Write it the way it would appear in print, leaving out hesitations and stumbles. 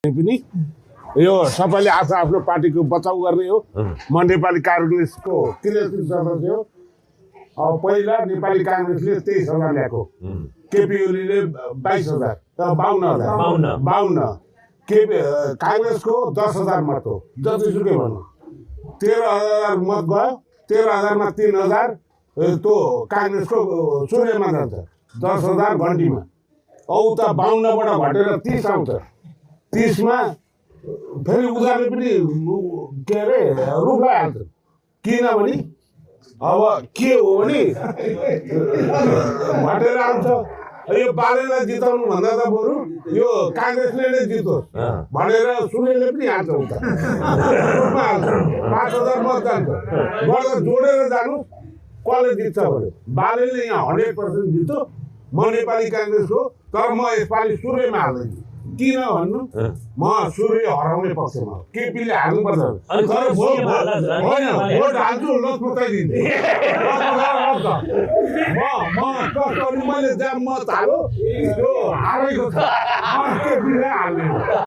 पनि यो सबैले आफ्नो आफ्नो पार्टीको बचाउ गर्ने हो। म नेपाली काङ्ग्रेसको क्रियाशील सदस्य हो। अब पहिला नेपाली काङ्ग्रेसले 23,000 ल्याएको, केपी ओलीले 22,000 52 काङ्ग्रेसको 10,000 मत हो। जतिसुकै भन्नु 13,000 मत गयो। 13,000 मा 3,000 त्यो काङ्ग्रेसको सूर्यमा जान्छ, 10,000 घन्टीमा। औ त 52 बाट घटेर 30 आउँछ। 30 मा फेरि उनीहरूले पनि के अरे रुख लगाइहाल्छ। किनभने अब के हो भने घटेर आउँछ। यो बालेलाई जिताउनु भन्दा त बरु यो काङ्ग्रेसले नै जितोस् भनेर सूर्यले पनि हाल्छ। उता रुखमा हाल्छ, 5,000 मत जान्छ। गर्दा जोडेर जानु कसले जित्छ भने बालेले यहाँ 100% जित्यो। म नेपाली काङ्ग्रेसको, तर म यसपालि सूर्यमा हाल्दैछु। किन भन्नु, म सूर्य हराउने पक्षमा हो। केपीले हाल्नुपर्छ तर भोट हाल्छु, लसपताइदिन्छु। मैले जहाँ मत हाल्यो त्यो हारेको छ, केपीले हाल्ने।